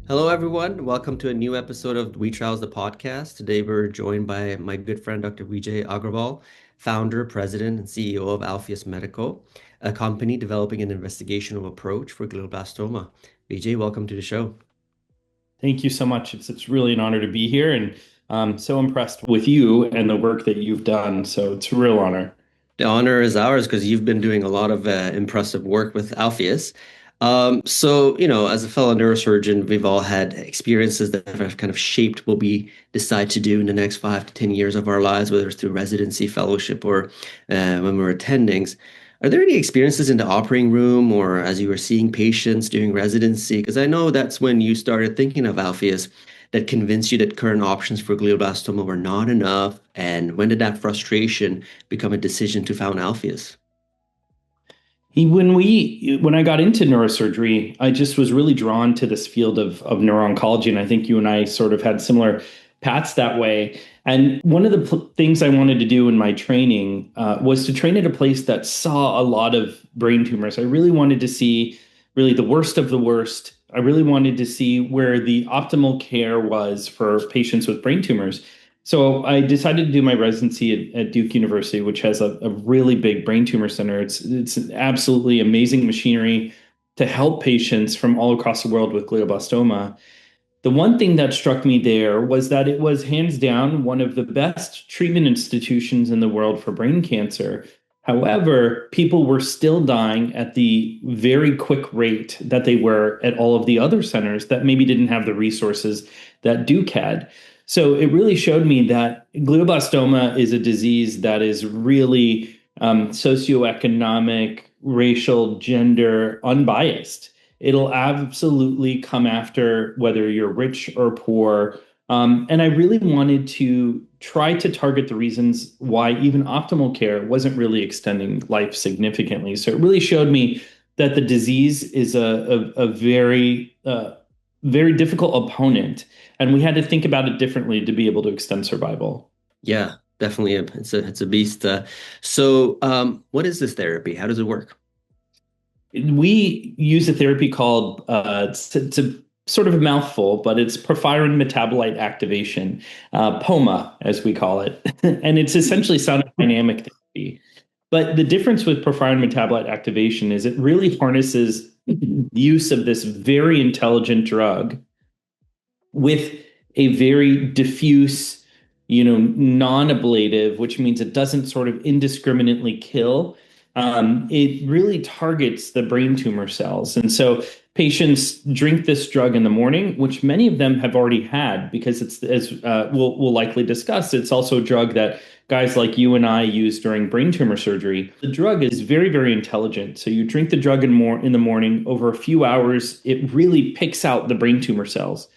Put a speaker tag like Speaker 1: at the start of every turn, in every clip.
Speaker 1: Hello, everyone. Welcome to a new episode of WeTrials the podcast. Today, we're joined by my good friend, Dr. Vijay Agarwal, founder, president, and CEO of Alpheus Medical, a company developing an investigational approach for glioblastoma. Vijay, welcome to the show.
Speaker 2: Thank you so much. It's really an honor to be here, and I'm so impressed with you and the work that you've done. So it's a real honor.
Speaker 1: The honor is ours because you've been doing a lot of impressive work with Alpheus. As a fellow neurosurgeon, we've all had experiences that have kind of shaped what we decide to do in the next 5 to 10 years of our lives, whether it's through residency, fellowship, or when we're attendings. Are there any experiences in the operating room or as you were seeing patients during residency? Because I know that's when you started thinking of Alpheus that convinced you that current options for glioblastoma were not enough? And when did that frustration become a decision to found Alpheus?
Speaker 2: When I got into neurosurgery, I just was really drawn to this field of neuro-oncology, and I think you and I sort of had similar paths that way. And one of the things I wanted to do in my training was to train at a place that saw a lot of brain tumors. I really wanted to see really the worst of the worst. I really wanted to see where the optimal care was for patients with brain tumors. So I decided to do my residency at Duke University, which has a really big brain tumor center. It's an absolutely amazing machinery to help patients from all across the world with glioblastoma. The one thing that struck me there was that it was hands down one of the best treatment institutions in the world for brain cancer. However, people were still dying at the very quick rate that they were at all of the other centers that maybe didn't have the resources that Duke had. So it really showed me that glioblastoma is a disease that is really socioeconomic, racial, gender, unbiased. It'll absolutely come after whether you're rich or poor. And I really wanted to try to target the reasons why even optimal care wasn't really extending life significantly. So it really showed me that the disease is a very difficult opponent, and we had to think about it differently to be able to extend survival.
Speaker 1: Yeah, definitely. It's a beast. What is this therapy? How does it work?
Speaker 2: We use a therapy called it's a sort of a mouthful, but it's porphyrin metabolite activation, POMA, as we call it, and it's essentially sound dynamic therapy. But the difference with porphyrin metabolite activation is it really harnesses the use of this very intelligent drug with a very diffuse, non-ablative, which means it doesn't sort of indiscriminately kill. It really targets the brain tumor cells. And so patients drink this drug in the morning, which many of them have already had because it's, as we'll likely discuss, it's also a drug that guys like you and I use during brain tumor surgery. The drug is very, very intelligent. So you drink the drug in the morning, over a few hours, it really picks out the brain tumor cells.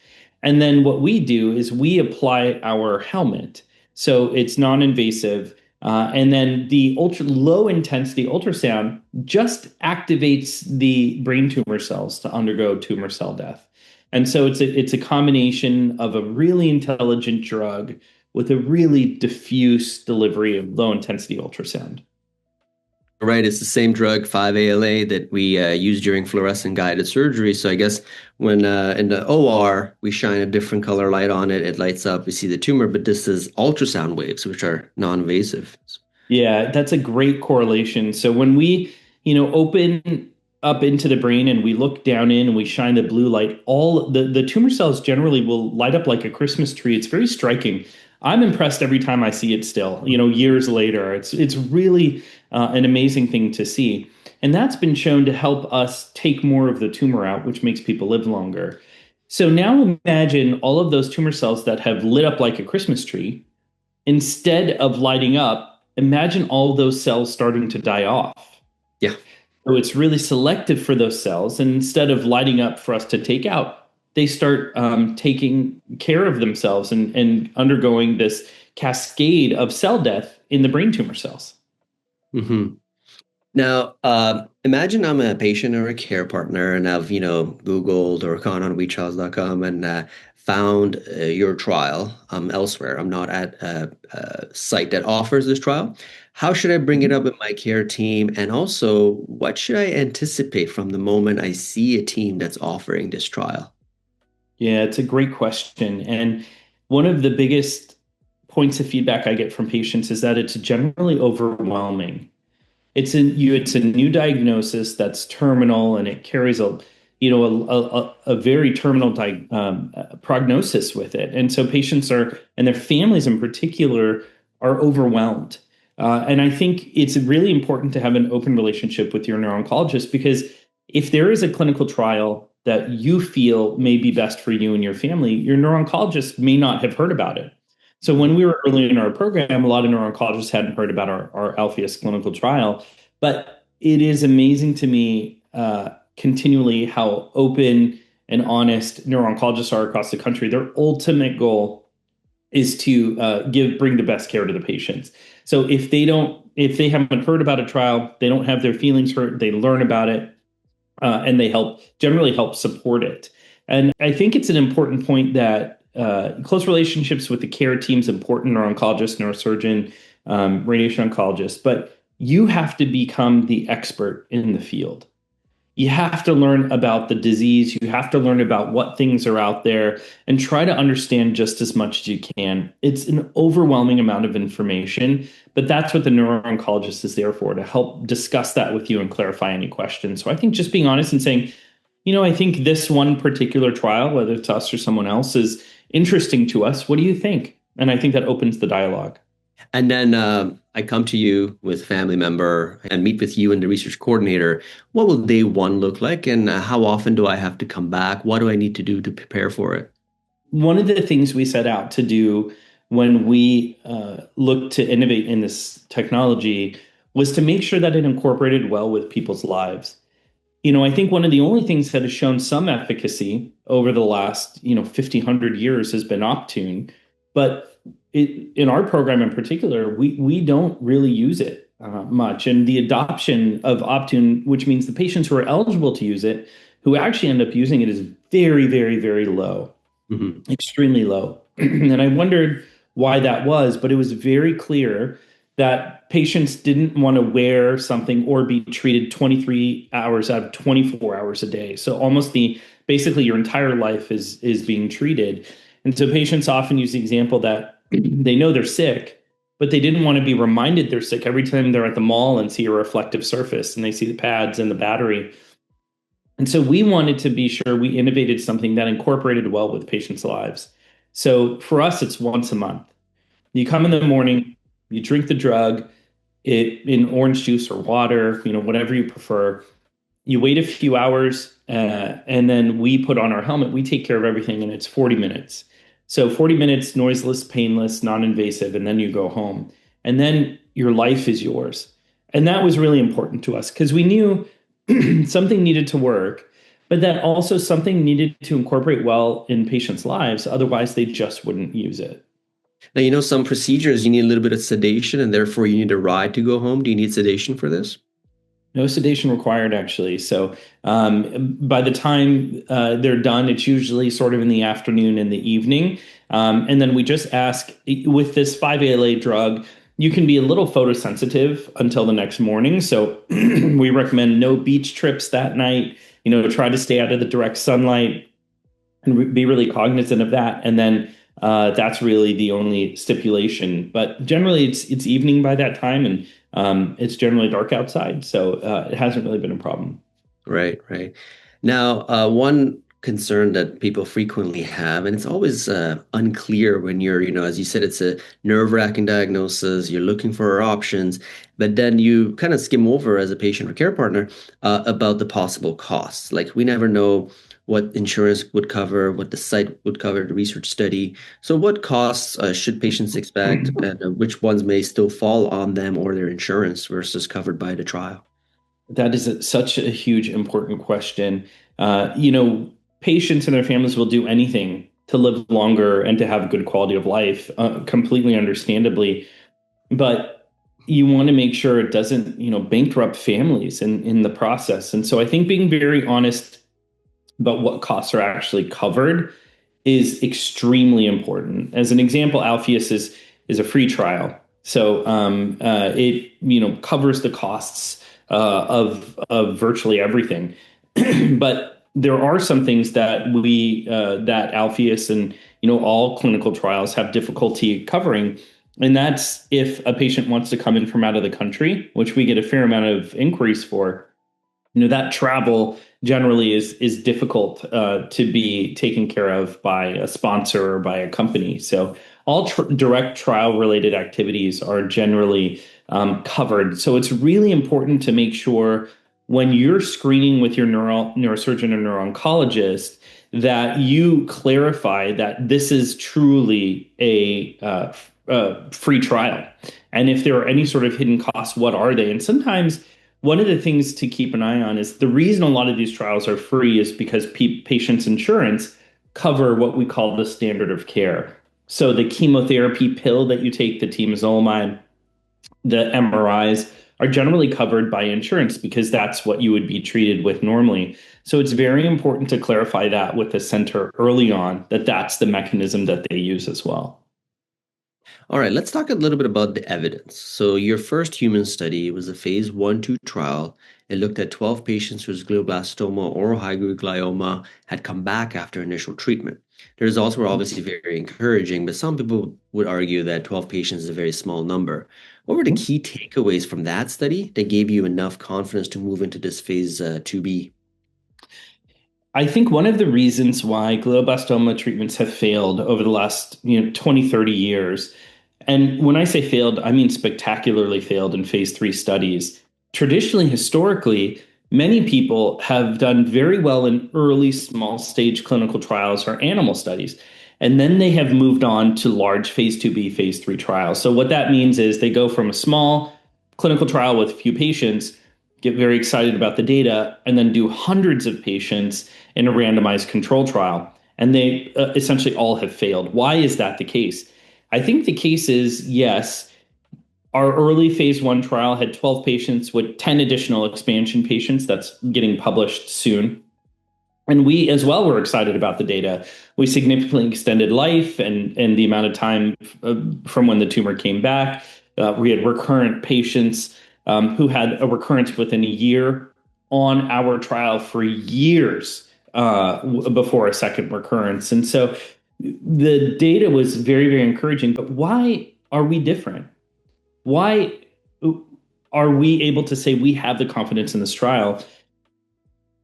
Speaker 2: And then what we do is we apply our helmet. So it's non-invasive. And then the ultra low intensity ultrasound just activates the brain tumor cells to undergo tumor cell death. And so it's a combination of a really intelligent drug with a really diffuse delivery of low intensity ultrasound.
Speaker 1: Right, it's the same drug, 5-ALA, that we use during fluorescent guided surgery. So I guess when in the OR we shine a different color light on it, it lights up. We see the tumor, but this is ultrasound waves, which are non-invasive.
Speaker 2: Yeah, that's a great correlation. So when we, open up into the brain and we look down in and we shine the blue light, all the tumor cells generally will light up like a Christmas tree. It's very striking. I'm impressed every time I see it still, years later. It's really an amazing thing to see. And that's been shown to help us take more of the tumor out, which makes people live longer. So now imagine all of those tumor cells that have lit up like a Christmas tree. Instead of lighting up, imagine all those cells starting to die off.
Speaker 1: Yeah.
Speaker 2: So it's really selective for those cells. And instead of lighting up for us to take out, they start taking care of themselves and undergoing this cascade of cell death in the brain tumor cells.
Speaker 1: hmm Now, imagine I'm a patient or a care partner, and I've, Googled or gone on WeTrials.com and found your trial elsewhere. I'm not at a site that offers this trial. How should I bring it up in my care team? And also, what should I anticipate from the moment I see a team that's offering this trial?
Speaker 2: Yeah, it's a great question. And one of the biggest points of feedback I get from patients is that it's generally overwhelming. It's a new diagnosis that's terminal, and it carries a very terminal prognosis with it. And so patients are, and their families in particular, are overwhelmed. And I think it's really important to have an open relationship with your neuro-oncologist, because if there is a clinical trial that you feel may be best for you and your family, your neuro-oncologist may not have heard about it. So when we were early in our program, a lot of neuro-oncologists hadn't heard about our Alpheus clinical trial. But it is amazing to me continually how open and honest neuro-oncologists are across the country. Their ultimate goal is to bring the best care to the patients. So if they haven't heard about a trial, they don't have their feelings hurt, they learn about it, and they generally help support it. And I think it's an important point that close relationships with the care team's important, neuro-oncologist, neurosurgeon, radiation oncologist, but you have to become the expert in the field. You have to learn about the disease. You have to learn about what things are out there and try to understand just as much as you can. It's an overwhelming amount of information, but that's what the neuro-oncologist is there for, to help discuss that with you and clarify any questions. So I think just being honest and saying, I think this one particular trial, whether it's us or someone else, is interesting to us. What do you think? And I think that opens the dialogue.
Speaker 1: And then I come to you with a family member and meet with you and the research coordinator. What will day one look like? And how often do I have to come back? What do I need to do to prepare for it?
Speaker 2: One of the things we set out to do when we looked to innovate in this technology was to make sure that it incorporated well with people's lives. I think one of the only things that has shown some efficacy over the last, 50, 100 years has been Optune. But in our program in particular, we don't really use it much. And the adoption of Optune, which means the patients who are eligible to use it, who actually end up using it, is very, very, very low, extremely low. And I wondered why that was, but it was very clear that patients didn't want to wear something or be treated 23 hours out of 24 hours a day. So almost basically your entire life is being treated. And so patients often use the example that they know they're sick, but they didn't want to be reminded they're sick every time they're at the mall and see a reflective surface and they see the pads and the battery. And so we wanted to be sure we innovated something that incorporated well with patients' lives. So for us, it's once a month. You come in the morning, you drink the drug, in orange juice or water, whatever you prefer. You wait a few hours, and then we put on our helmet. We take care of everything, and it's 40 minutes. So 40 minutes, noiseless, painless, non-invasive, and then you go home. And then your life is yours. And that was really important to us because we knew something needed to work, but that also something needed to incorporate well in patients' lives. Otherwise, they just wouldn't use it.
Speaker 1: Now, some procedures, you need a little bit of sedation and therefore you need a ride to go home. Do you need sedation for this?
Speaker 2: No sedation required, actually. So by the time they're done, it's usually sort of in the afternoon and the evening. And then we just ask, with this 5-ALA drug, you can be a little photosensitive until the next morning. So we recommend no beach trips that night, try to stay out of the direct sunlight and be really cognizant of that. And then that's really the only stipulation. But generally, it's evening by that time, and it's generally dark outside, so it hasn't really been a problem.
Speaker 1: Right, right. Now, one concern that people frequently have, and it's always unclear when you're, as you said, it's a nerve-wracking diagnosis, you're looking for options, but then you kind of skim over as a patient or care partner about the possible costs. Like we never know what insurance would cover, what the site would cover, the research study. So what costs should patients expect, and which ones may still fall on them or their insurance versus covered by the trial?
Speaker 2: That is such a huge, important question. Patients and their families will do anything to live longer and to have a good quality of life, completely understandably. But you want to make sure it doesn't, bankrupt families in the process. And so I think being very honest about what costs are actually covered is extremely important. As an example, Alpheus is a free trial. So it covers the costs of virtually everything. But there are some things that that Alpheus and all clinical trials have difficulty covering. And that's if a patient wants to come in from out of the country, which we get a fair amount of inquiries for. That travel generally is difficult to be taken care of by a sponsor or by a company. So all direct trial related activities are generally covered. So it's really important to make sure when you're screening with your neurosurgeon or neuro-oncologist that you clarify that this is truly a free trial. And if there are any sort of hidden costs, what are they? And sometimes one of the things to keep an eye on is the reason a lot of these trials are free is because patients' insurance cover what we call the standard of care. So the chemotherapy pill that you take, the temozolomide, the MRIs are generally covered by insurance because that's what you would be treated with normally. So it's very important to clarify that with the center early on, that that's the mechanism that they use as well.
Speaker 1: All right, let's talk a little bit about the evidence. So your first human study was a phase 1/2 trial. It looked at 12 patients whose glioblastoma or high-grade glioma had come back after initial treatment. The results were obviously very encouraging, but some people would argue that 12 patients is a very small number. What were the key takeaways from that study that gave you enough confidence to move into this phase 2B?
Speaker 2: I think one of the reasons why glioblastoma treatments have failed over the last 20, 30 years, and when I say failed, I mean spectacularly failed in phase 3 studies. Traditionally, historically, many people have done very well in early small stage clinical trials or animal studies. And then they have moved on to large phase 2B, phase 3 trials. So what that means is they go from a small clinical trial with a few patients, get very excited about the data, and then do hundreds of patients in a randomized control trial. And they essentially all have failed. Why is that the case? I think the case is, yes, our early phase 1 trial had 12 patients with 10 additional expansion patients. That's getting published soon. And we as well were excited about the data. We significantly extended life and the amount of time from when the tumor came back. We had recurrent patients who had a recurrence within a year on our trial for years before a second recurrence. And so the data was very, very encouraging. But why are we different? Why are we able to say we have the confidence in this trial?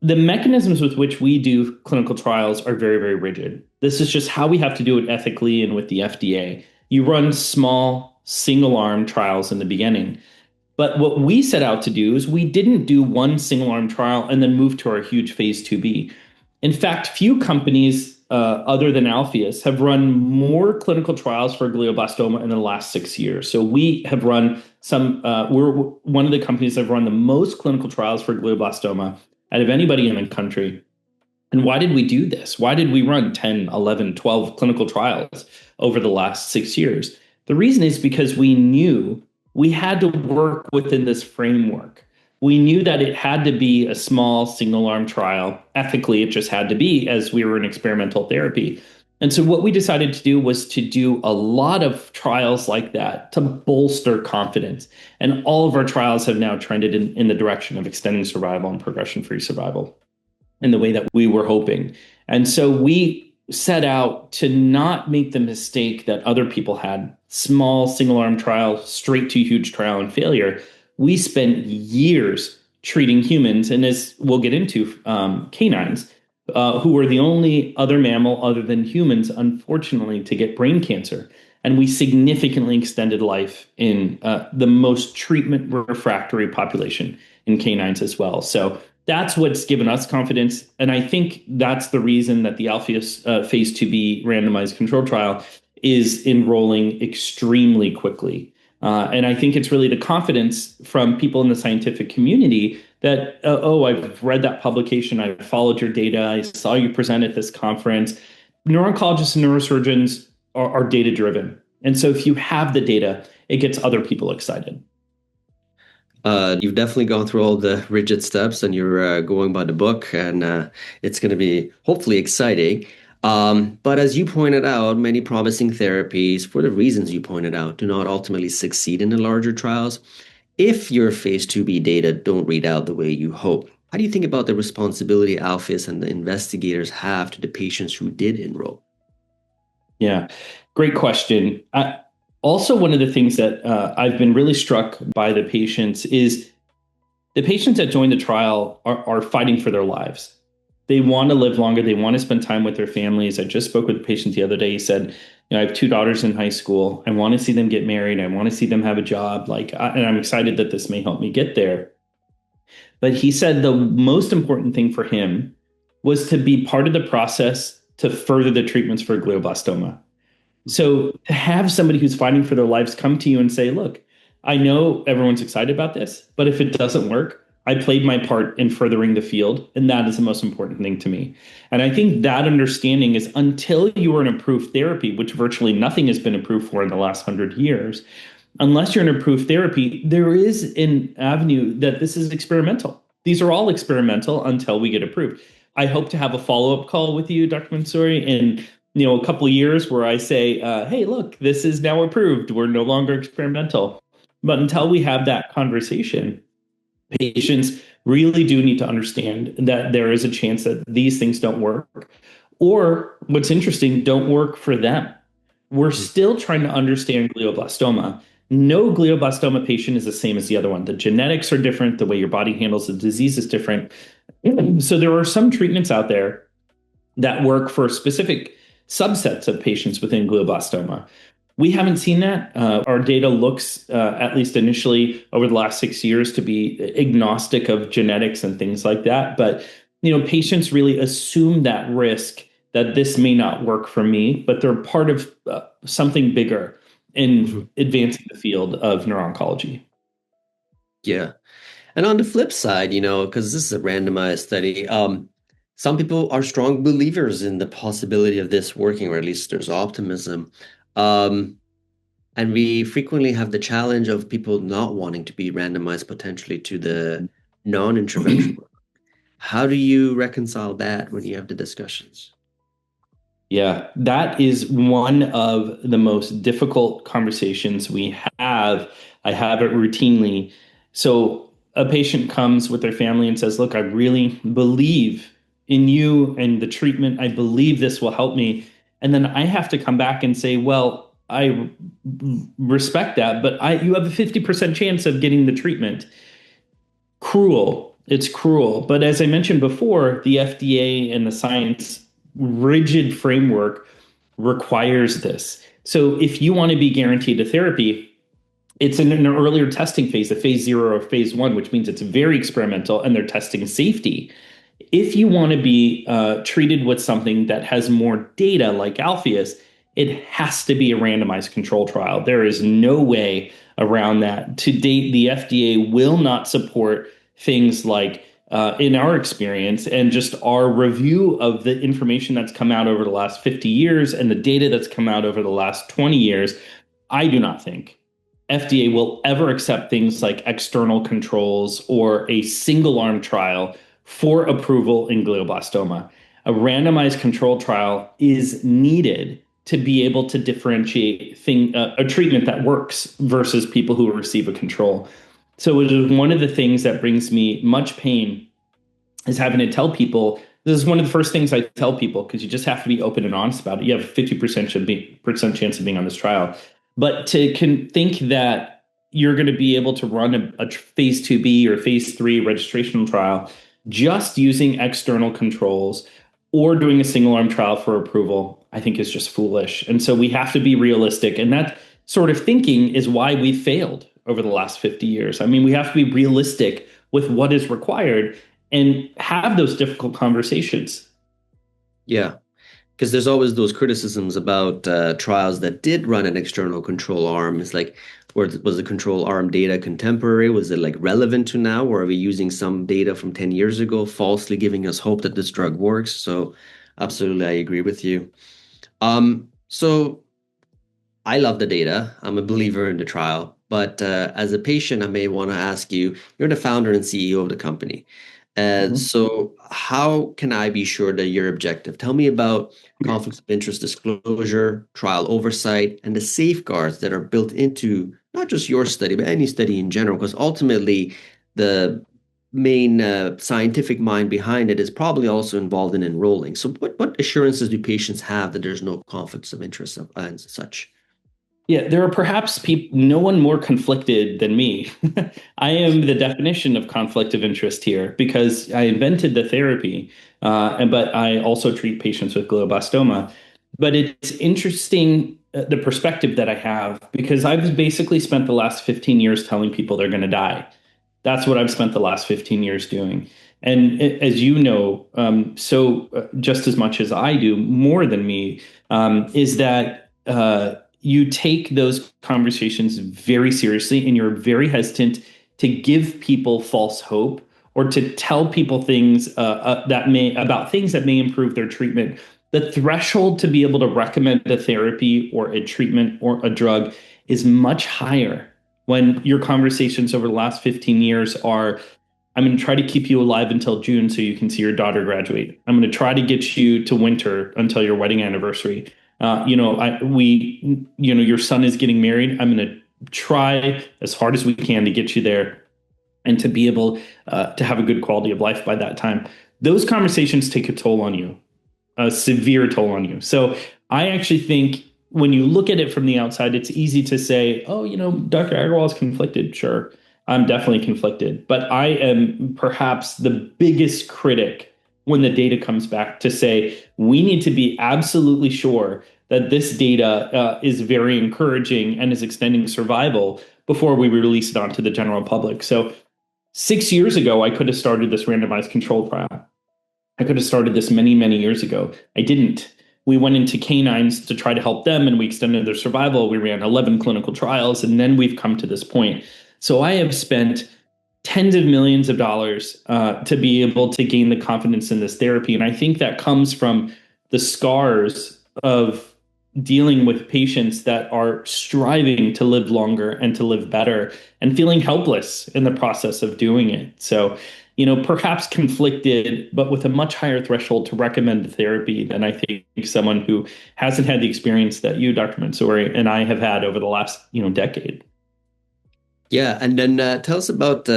Speaker 2: The mechanisms with which we do clinical trials are very, very rigid. This is just how we have to do it ethically and with the FDA. You run small single-arm trials in the beginning. But what we set out to do is we didn't do one single-arm trial and then move to our huge phase 2B. In fact, few companies other than Alpheus have run more clinical trials for glioblastoma in the last 6 years. So we have run we're one of the companies that have run the most clinical trials for glioblastoma out of anybody in the country. And why did we do this? Why did we run 10, 11, 12 clinical trials over the last 6 years? The reason is because we knew we had to work within this framework. We knew that it had to be a small single-arm trial. Ethically, it just had to be, as we were in experimental therapy. And so what we decided to do was to do a lot of trials like that to bolster confidence. And all of our trials have now trended in the direction of extending survival and progression-free survival in the way that we were hoping. And so we set out to not make the mistake that other people had, small single-arm trial, straight to huge trial and failure. We spent years treating humans, and as we'll get into, canines, who were the only other mammal other than humans, unfortunately, to get brain cancer. And we significantly extended life in the most treatment refractory population in canines as well. So that's what's given us confidence. And I think that's the reason that the Alpheus phase 2B randomized control trial is enrolling extremely quickly. And I think it's really the confidence from people in the scientific community that, I've read that publication, I followed your data, I saw you present at this conference. Neuro-oncologists and neurosurgeons are data-driven. And so if you have the data, it gets other people excited.
Speaker 1: You've definitely gone through all the rigid steps and you're going by the book, and it's going to be hopefully exciting. But as you pointed out, many promising therapies, for the reasons you pointed out, do not ultimately succeed in the larger trials if your phase 2B data don't read out the way you hope. How do you think about the responsibility Alpheus and the investigators have to the patients who did enroll?
Speaker 2: Yeah, great question. Also, one of the things that I've been really struck by the patients is the patients that join the trial are fighting for their lives. They want to live longer. They want to spend time with their families. I just spoke with a patient the other day. He said, I have two daughters in high school. I want to see them get married. I want to see them have a job. And I'm excited that this may help me get there. But he said the most important thing for him was to be part of the process to further the treatments for glioblastoma. So to have somebody who's fighting for their lives come to you and say, look, I know everyone's excited about this, but if it doesn't work, I played my part in furthering the field, and that is the most important thing to me. And I think that understanding is until you are an approved therapy, which virtually nothing has been approved for in the last 100 years, unless you're an approved therapy, there is an avenue that this is experimental. These are all experimental until we get approved. I hope to have a follow-up call with you, Dr. Mansouri, in a couple of years where I say, hey, look, this is now approved. We're no longer experimental. But until we have that conversation, patients really do need to understand that there is a chance that these things don't work. Or what's interesting, don't work for them. We're still trying to understand glioblastoma. No glioblastoma patient is the same as the other one. The genetics are different. The way your body handles the disease is different. So there are some treatments out there that work for specific subsets of patients within glioblastoma. We haven't seen that. Our data looks, at least initially over the last 6 years, to be agnostic of genetics and things like that. But patients really assume that risk that this may not work for me, but they're part of something bigger in advancing the field of neuro-oncology.
Speaker 1: Yeah. And on the flip side, because this is a randomized study, some people are strong believers in the possibility of this working, or at least there's optimism. And we frequently have the challenge of people not wanting to be randomized potentially to the non-intervention. How do you reconcile that when you have the discussions?
Speaker 2: Yeah, that is one of the most difficult conversations we have. I have it routinely. So a patient comes with their family and says, look, I really believe in you and the treatment. I believe this will help me. And then I have to come back and say, well, I respect that, but you have a 50% chance of getting the treatment. Cruel. It's cruel. But as I mentioned before, the FDA and the science rigid framework requires this. So if you want to be guaranteed a therapy, it's in an earlier testing phase, a phase 0 or phase 1, which means it's very experimental and they're testing safety. If you want to be treated with something that has more data like Alpheus, it has to be a randomized control trial. There is no way around that. To date, the FDA will not support things like, in our experience and just our review of the information that's come out over the last 50 years and the data that's come out over the last 20 years, I do not think FDA will ever accept things like external controls or a single arm trial for approval in glioblastoma. A randomized control trial is needed to be able to differentiate a treatment that works versus people who receive a control. So it is one of the things that brings me much pain is having to tell people, this is one of the first things I tell people, because you just have to be open and honest about it. You have a 50% chance of being on this trial. But to think that you're going to be able to run a phase 2B or phase 3 registrational trial just using external controls or doing a single arm trial for approval, I think is just foolish. And so we have to be realistic. And that sort of thinking is why we failed over the last 50 years. I mean, we have to be realistic with what is required and have those difficult conversations.
Speaker 1: Yeah, because there's always those criticisms about trials that did run an external control arm. It's like, was the control arm data contemporary? Was it like relevant to now? Or are we using some data from 10 years ago, falsely giving us hope that this drug works? So absolutely, I agree with you. So I love the data. I'm a believer in the trial. But as a patient, I may want to ask you, you're the founder and CEO of the company. So how can I be sure that you're objective? Tell me about conflicts of interest disclosure, trial oversight, and the safeguards that are built into not just your study, but any study in general, because ultimately the main scientific mind behind it is probably also involved in enrolling. So what assurances do patients have that there's no conflicts of interest and such?
Speaker 2: Yeah, there are perhaps no one more conflicted than me. I am the definition of conflict of interest here because I invented the therapy, but I also treat patients with glioblastoma. But it's interesting the perspective that I have because I've basically spent the last 15 years telling people they're going to die. That's what I've spent the last 15 years doing. And as you know, just as much as I do, more than me, is that you take those conversations very seriously and you're very hesitant to give people false hope or to tell people things about things that may improve their treatment. The threshold to be able to recommend a therapy or a treatment or a drug is much higher when your conversations over the last 15 years are, I'm going to try to keep you alive until June so you can see your daughter graduate. I'm going to try to get you to winter until your wedding anniversary. Your son is getting married. I'm going to try as hard as we can to get you there and to be able to have a good quality of life by that time. Those conversations take a toll on you, a severe toll on you. So I actually think when you look at it from the outside, it's easy to say, oh, Dr. Agarwal is conflicted. Sure, I'm definitely conflicted. But I am perhaps the biggest critic when the data comes back to say, we need to be absolutely sure that this data is very encouraging and is extending survival before we release it onto the general public. So 6 years ago, I could have started this randomized controlled trial. I could have started this many, many years ago. I didn't. We went into canines to try to help them and we extended their survival. We ran 11 clinical trials and then we've come to this point. So I have spent tens of millions of dollars to be able to gain the confidence in this therapy. And I think that comes from the scars of dealing with patients that are striving to live longer and to live better and feeling helpless in the process of doing it. So, perhaps conflicted, but with a much higher threshold to recommend therapy than I think someone who hasn't had the experience that you, Dr. Mansouri, and I have had over the last, decade.
Speaker 1: Yeah, and then tell us about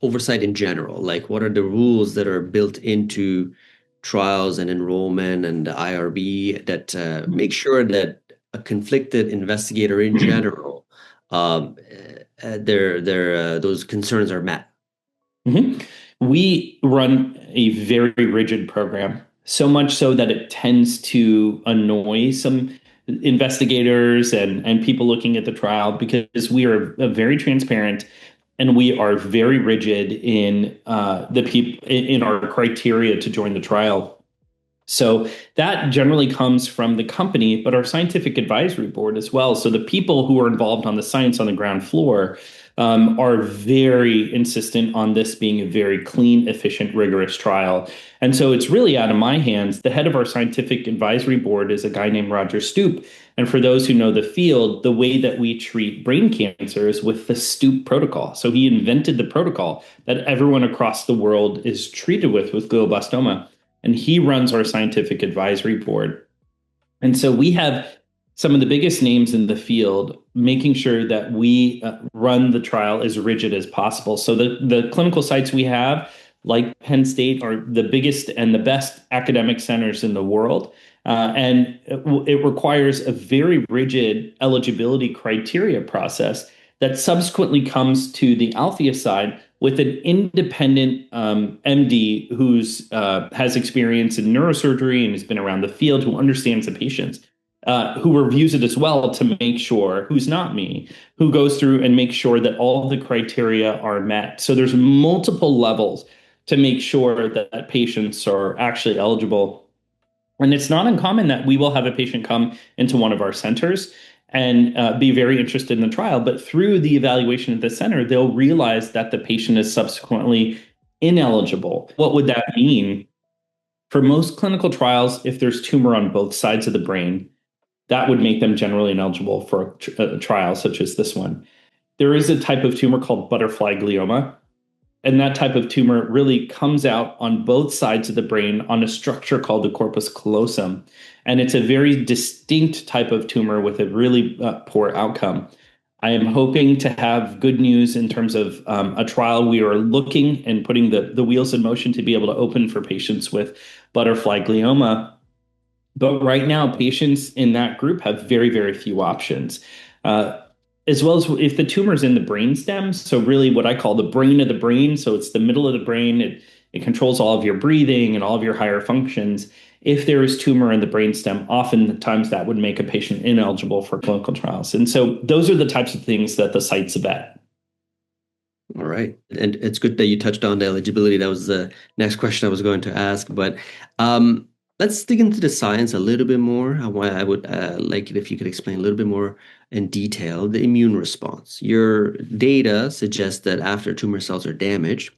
Speaker 1: oversight in general. Like, what are the rules that are built into trials and enrollment and the IRB that make sure that a conflicted investigator in general, those concerns are met?
Speaker 2: Mm-hmm. We run a very rigid program, so much so that it tends to annoy some investigators and people looking at the trial because we are very transparent and we are very rigid in in our criteria to join the trial. So that generally comes from the company, but our scientific advisory board as well. So the people who are involved on the science on the ground floor are very insistent on this being a very clean, efficient, rigorous trial. And so it's really out of my hands. The head of our scientific advisory board is a guy named Roger Stoop. And for those who know the field, the way that we treat brain cancer is with the Stoop protocol. So he invented the protocol that everyone across the world is treated with glioblastoma. And he runs our scientific advisory board. And so we have some of the biggest names in the field making sure that we run the trial as rigid as possible. So the clinical sites we have, like Penn State, are the biggest and the best academic centers in the world. And it requires a very rigid eligibility criteria process that subsequently comes to the Alpheus side with an independent MD who's has experience in neurosurgery and has been around the field, who understands the patients, who reviews it as well to make sure, who's not me, who goes through and makes sure that all the criteria are met. So there's multiple levels to make sure that patients are actually eligible. And it's not uncommon that we will have a patient come into one of our centers and be very interested in the trial. But through the evaluation at the center, they'll realize that the patient is subsequently ineligible. What would that mean? For most clinical trials, if there's tumor on both sides of the brain, that would make them generally ineligible for a trial such as this one. There is a type of tumor called butterfly glioma. And that type of tumor really comes out on both sides of the brain on a structure called the corpus callosum. And it's a very distinct type of tumor with a really poor outcome. I am hoping to have good news in terms of a trial. We are looking and putting the wheels in motion to be able to open for patients with butterfly glioma. But right now, patients in that group have very, very few options. Uh, as well as if the tumor is in the brainstem, so really what I call the brain of the brain, so it's the middle of the brain, it controls all of your breathing and all of your higher functions. If there is tumor in the brainstem, oftentimes that would make a patient ineligible for clinical trials. And so those are the types of things that the sites vet.
Speaker 1: All right. And it's good that you touched on the eligibility. That was the next question I was going to ask. But let's dig into the science a little bit more. I would like it if you could explain a little bit more in detail the immune response. Your data suggests that after tumor cells are damaged,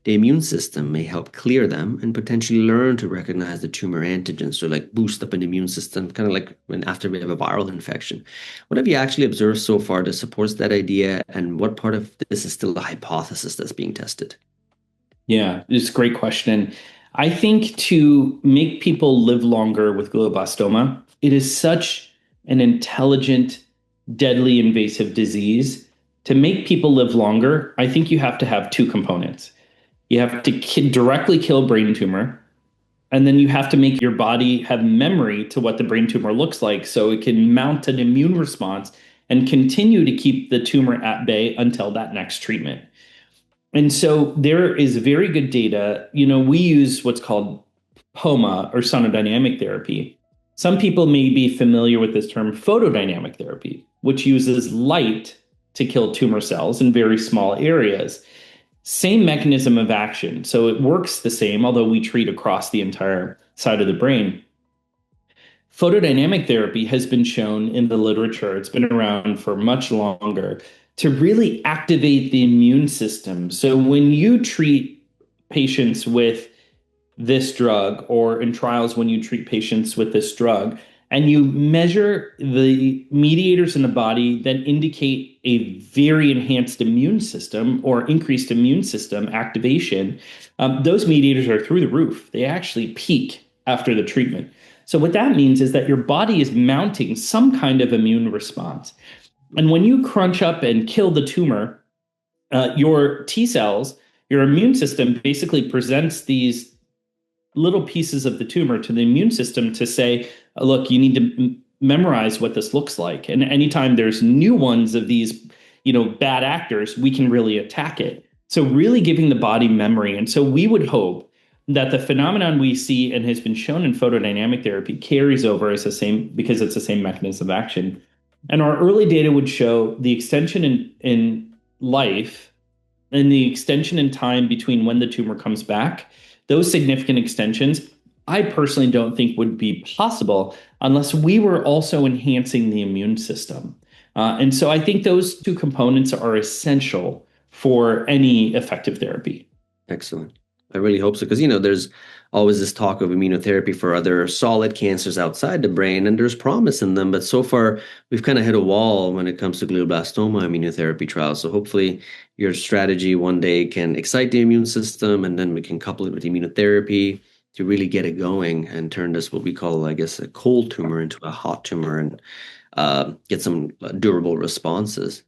Speaker 1: the immune system may help clear them and potentially learn to recognize the tumor antigens. So like boost up an immune system, kind of like when after we have a viral infection. What have you actually observed so far that supports that idea, and what part of this is still a hypothesis that's being tested?
Speaker 2: Yeah, it's a great question. I think to make people live longer with glioblastoma, it is such an intelligent, deadly invasive disease. To make people live longer, I think you have to have two components. You have to directly kill brain tumor, and then you have to make your body have memory to what the brain tumor looks like so it can mount an immune response and continue to keep the tumor at bay until that next treatment. And so there is very good data. We use what's called POMA or sonodynamic therapy. Some people may be familiar with this term photodynamic therapy, which uses light to kill tumor cells in very small areas. Same mechanism of action. So it works the same, although we treat across the entire side of the brain. Photodynamic therapy has been shown in the literature, it's been around for much longer, to really activate the immune system. So when you treat patients with this drug, or in trials when you treat patients with this drug, and you measure the mediators in the body that indicate a very enhanced immune system or increased immune system activation, those mediators are through the roof. They actually peak after the treatment. So what that means is that your body is mounting some kind of immune response. And when you crunch up and kill the tumor, your T cells, your immune system basically presents these little pieces of the tumor to the immune system to say, look, you need to memorize what this looks like. And anytime there's new ones of these, bad actors, we can really attack it. So really giving the body memory. And so we would hope that the phenomenon we see and has been shown in photodynamic therapy carries over as the same, because it's the same mechanism of action. And our early data would show the extension in life and the extension in time between when the tumor comes back. Those significant extensions, I personally don't think would be possible unless we were also enhancing the immune system. And so I think those two components are essential for any effective therapy.
Speaker 1: Excellent. I really hope so, because there's always this talk of immunotherapy for other solid cancers outside the brain, and there's promise in them. But so far, we've kind of hit a wall when it comes to glioblastoma immunotherapy trials. So hopefully, your strategy one day can excite the immune system, and then we can couple it with immunotherapy to really get it going and turn this what we call, I guess, a cold tumor into a hot tumor and get some durable responses.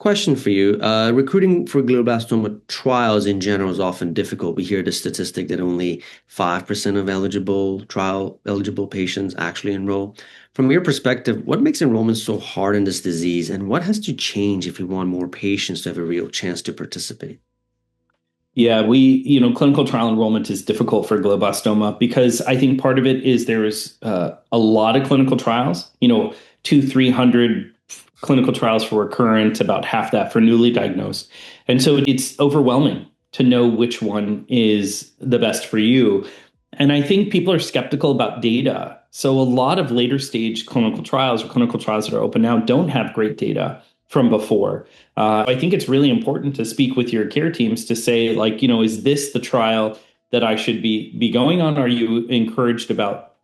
Speaker 1: Question for you. Recruiting for glioblastoma trials in general is often difficult. We hear the statistic that only 5% of trial-eligible patients actually enroll. From your perspective, what makes enrollment so hard in this disease, and what has to change if we want more patients to have a real chance to participate?
Speaker 2: Yeah, clinical trial enrollment is difficult for glioblastoma because I think part of it is there's a lot of clinical trials, 300 clinical trials for recurrent, about half that for newly diagnosed. And so it's overwhelming to know which one is the best for you. And I think people are skeptical about data. So a lot of later stage clinical trials or clinical trials that are open now don't have great data from before. I think it's really important to speak with your care teams to say, is this the trial that I should be going on? Are you encouraged about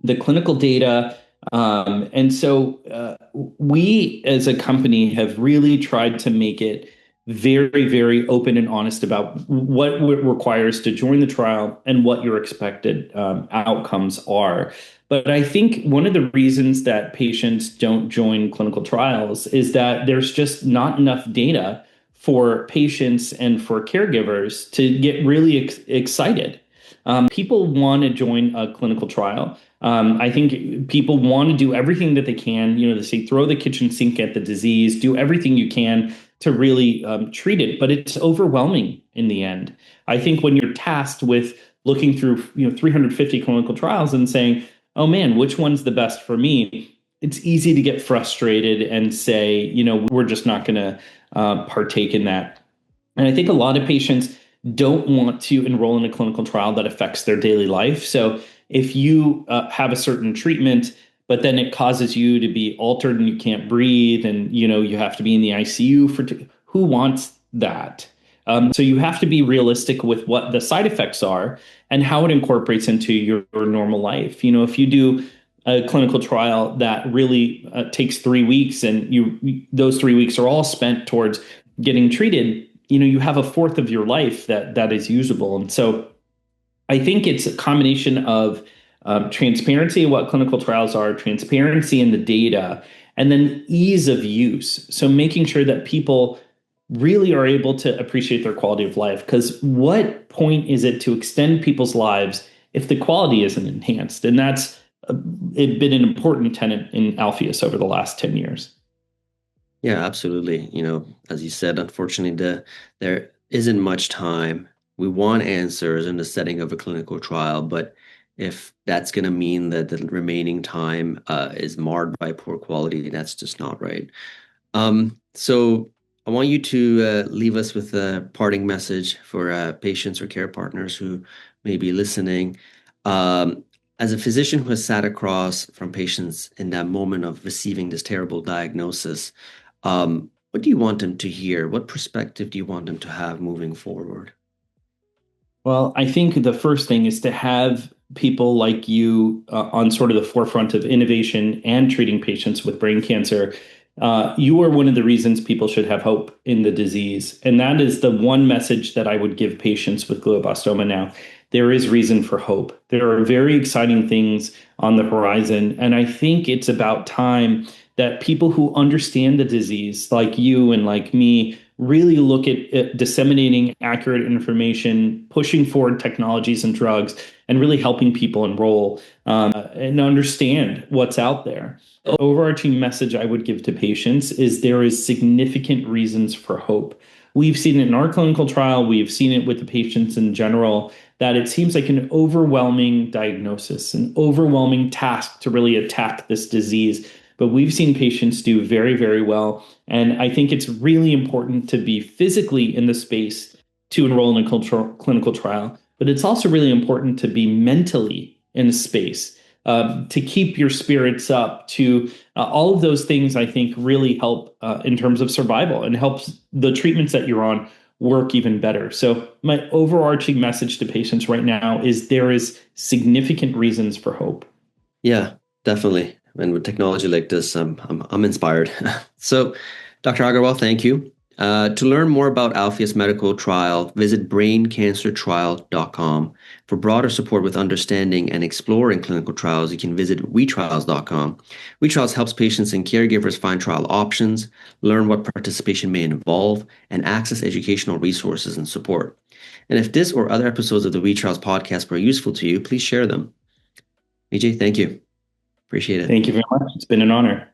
Speaker 2: the clinical data? And so we as a company have really tried to make it very, very open and honest about what it requires to join the trial and what your expected outcomes are. But I think one of the reasons that patients don't join clinical trials is that there's just not enough data for patients and for caregivers to get really excited. People want to join a clinical trial. I think people want to do everything that they can. They say throw the kitchen sink at the disease, do everything you can to really treat it, but it's overwhelming in the end. I think when you're tasked with looking through 350 clinical trials and saying, oh man, which one's the best for me? It's easy to get frustrated and say, we're just not going to partake in that. And I think a lot of patients don't want to enroll in a clinical trial that affects their daily life. So if you have a certain treatment, but then it causes you to be altered and you can't breathe and, you have to be in the ICU who wants that? So you have to be realistic with what the side effects are and how it incorporates into your normal life. If you do a clinical trial that really takes 3 weeks and those 3 weeks are all spent towards getting treated, you have a fourth of your life that is usable. And so I think it's a combination of transparency in what clinical trials are, transparency in the data, and then ease of use. So making sure that people really are able to appreciate their quality of life. Because what point is it to extend people's lives if the quality isn't enhanced? And that's been an important tenet in Alpheus over the last 10 years.
Speaker 1: Yeah, absolutely. As you said, unfortunately, there isn't much time. We want answers in the setting of a clinical trial, but if that's going to mean that the remaining time is marred by poor quality, that's just not right. So I want you to leave us with a parting message for patients or care partners who may be listening. As a physician who has sat across from patients in that moment of receiving this terrible diagnosis, what do you want them to hear? What perspective do you want them to have moving forward?
Speaker 2: Well, I think the first thing is to have people like you on sort of the forefront of innovation and treating patients with brain cancer. You are one of the reasons people should have hope in the disease. And that is the one message that I would give patients with glioblastoma now. There is reason for hope. There are very exciting things on the horizon. And I think it's about time that people who understand the disease, like you and like me, really look at disseminating accurate information, pushing forward technologies and drugs, and really helping people enroll and understand what's out there. The overarching message I would give to patients is there is significant reasons for hope. We've seen it in our clinical trial. We've seen it with the patients in general, that it seems like an overwhelming diagnosis, an overwhelming task to really attack this disease. But we've seen patients do very, very well. And I think it's really important to be physically in the space to enroll in a clinical trial. But it's also really important to be mentally in the space, to keep your spirits up, to all of those things, I think, really help in terms of survival and helps the treatments that you're on work even better. So my overarching message to patients right now is there is significant reasons for hope.
Speaker 1: Yeah, definitely. And with technology like this, I'm inspired. So, Dr. Agarwal, thank you. To learn more about Alpheus Medical Trial, visit braincancertrial.com. For broader support with understanding and exploring clinical trials, you can visit WeTrials.com. WeTrials helps patients and caregivers find trial options, learn what participation may involve, and access educational resources and support. And if this or other episodes of the WeTrials podcast were useful to you, please share them. Vijay, thank you. Appreciate it.
Speaker 2: Thank you very much. It's been an honor.